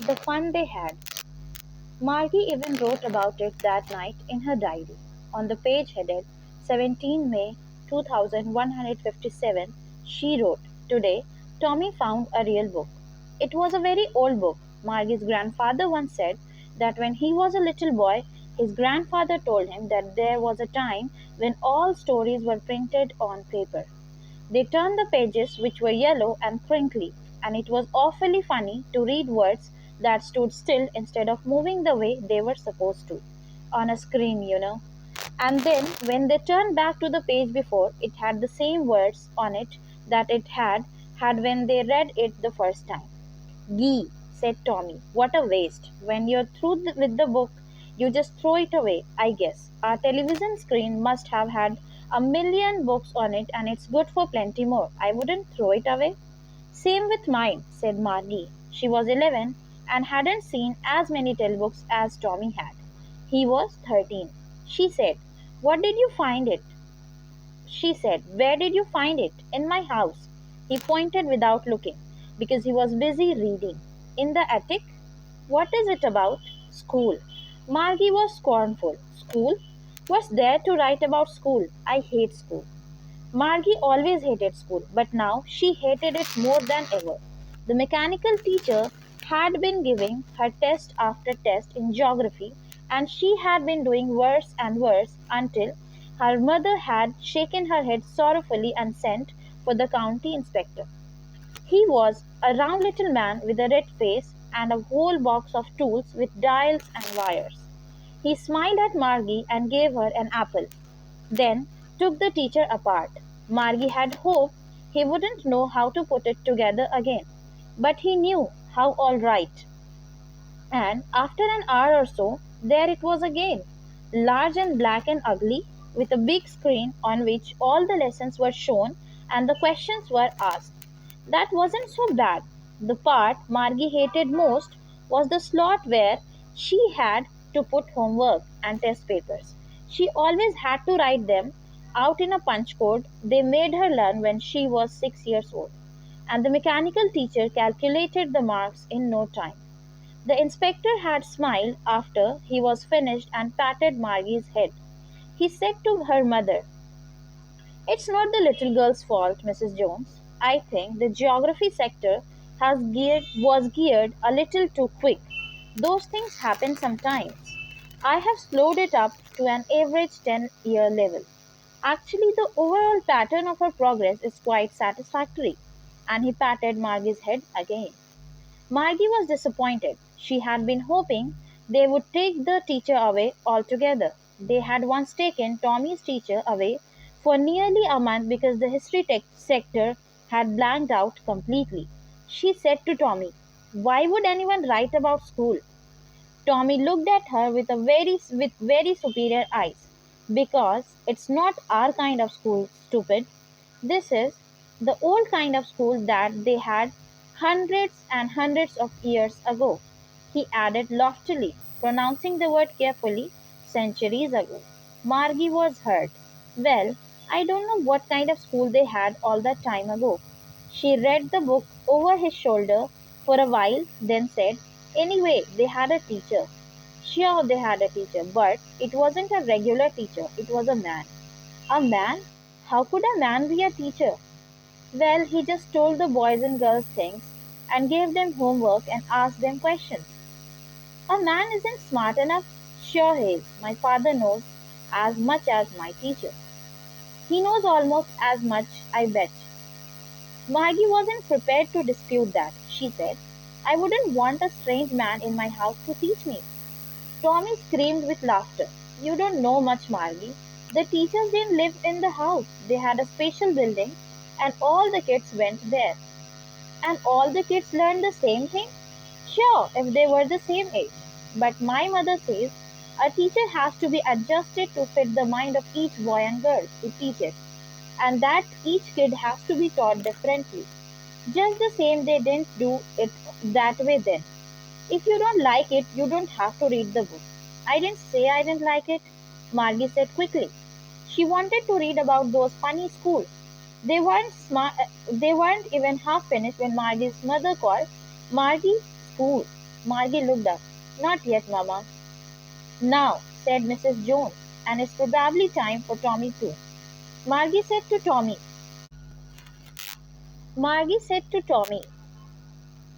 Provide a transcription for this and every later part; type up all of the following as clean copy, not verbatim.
The fun they had. Margie even wrote about it that night in her diary. On the page headed 17 May 2157, she wrote, "Today, Tommy found a real book." It was a very old book. Margie's grandfather once said that when he was a little boy, his grandfather told him that there was a time when all stories were printed on paper. They turned the pages, which were yellow and crinkly, and it was awfully funny to read words that stood still instead of moving the way they were supposed to, on a screen. And then, when they turned back to the page before, it had the same words on it that it had when they read it the first time. "Gee," said Tommy, "what a waste. When you're through with the book, you just throw it away, I guess. Our television screen must have had a million books on it, and it's good for plenty more. I wouldn't throw it away." "Same with mine," said Margie. She was 11 and hadn't seen as many telebooks as Tommy had. He was 13. She said, "What did you find it?" She said, "Where did you find it?" "In my house." He pointed without looking, because he was busy reading. "In the attic?" "What is it about?" "School." Margie was scornful. "School? What's there to write about school? I hate school." Margie always hated school, but now she hated it more than ever. The mechanical teacher had been giving her test after test in geography, and she had been doing worse and worse until her mother had shaken her head sorrowfully and sent for the county inspector. He was a round little man with a red face and a whole box of tools with dials and wires. He smiled at Margie and gave her an apple, then took the teacher apart. Margie had hoped he wouldn't know how to put it together again, but he knew how all right. And after an hour or so, there it was again, large and black and ugly, with a big screen on which all the lessons were shown and the questions were asked. That wasn't so bad. The part Margie hated most was the slot where she had to put homework and test papers. She always had to write them out in a punch code they made her learn when she was 6 years old, and the mechanical teacher calculated the marks in no time. The inspector had smiled after he was finished and patted Margie's head. He said to her mother, "It's not the little girl's fault, Mrs. Jones. I think the geography sector was geared a little too quick. Those things happen sometimes. I have slowed it up to an average 10-year level. Actually, the overall pattern of her progress is quite satisfactory." And he patted Margie's head again. Margie was disappointed. She had been hoping they would take the teacher away altogether. They had once taken Tommy's teacher away for nearly a month because the history sector had blanked out completely. She said to Tommy, "Why would anyone write about school?" Tommy looked at her with very superior eyes. "Because it's not our kind of school, stupid. This is the old kind of school that they had hundreds and hundreds of years ago," he added loftily, pronouncing the word carefully, "centuries ago." Margie was hurt. "Well, I don't know what kind of school they had all that time ago." She read the book over his shoulder for a while, then said, "Anyway, they had a teacher." Sure, they had a teacher, but it wasn't a regular teacher, it was a man. A man? How could a man be a teacher? Well, he just told the boys and girls things and gave them homework and asked them questions. A man isn't smart enough? Sure he is. My father knows as much as my teacher. He knows almost as much, I bet. Maggie wasn't prepared to dispute that. She said, "I wouldn't want a strange man in my house to teach me." Tommy screamed with laughter. "You don't know much, Margie. The teachers didn't live in the house. They had a special building, and all the kids went there." "And all the kids learned the same thing?" "Sure, if they were the same age. But my mother says a teacher has to be adjusted to fit the mind of each boy and girl who teaches, and that each kid has to be taught differently. Just the same, they didn't do it that way then. If you don't like it, you don't have to read the book." "I didn't say I didn't like it," Margie said quickly. She wanted to read about those funny schools. They weren't even half finished when Margie's mother called. "Margie, school." Margie looked up. Not yet, Mama. Now, said Mrs. Jones, and it's probably time for Tommy too. Margie said to Tommy, Margie said to Tommy,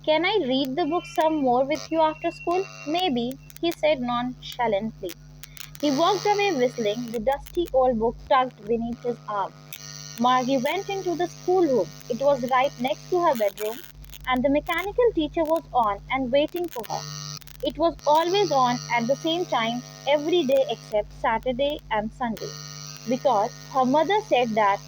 can I read the book some more with you after school? Maybe, he said nonchalantly. He walked away whistling, the dusty old book tucked beneath his arm. Margie went into the schoolroom. It was right next to her bedroom, and the mechanical teacher was on and waiting for her. It was always on at the same time every day except Saturday and Sunday, because her mother said that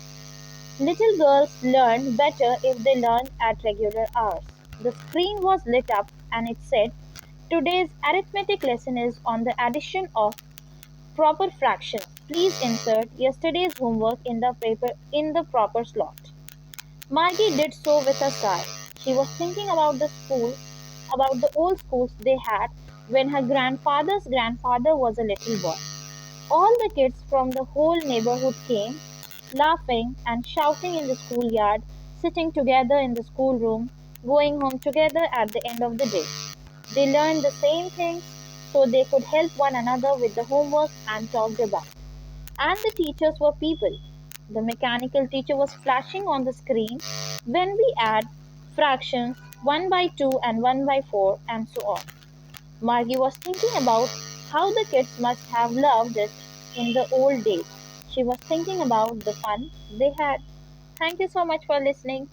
little girls learn better if they learn at regular hours. The screen was lit up and it said, today's arithmetic lesson is on the addition of proper fractions. Please insert yesterday's homework in the paper in the proper slot. Margie did so with a sigh. She was thinking about the old schools they had when her grandfather's grandfather was a little boy. All the kids from the whole neighborhood came, laughing and shouting in the schoolyard, sitting together in the schoolroom, going home together at the end of the day. They learned the same things so they could help one another with the homework and talked about. And the teachers were people. The mechanical teacher was flashing on the screen when we add fractions 1 by 2 and 1 by 4 and so on. Margie was thinking about how the kids must have loved it in the old days. She was thinking about the fun they had. Thank you so much for listening.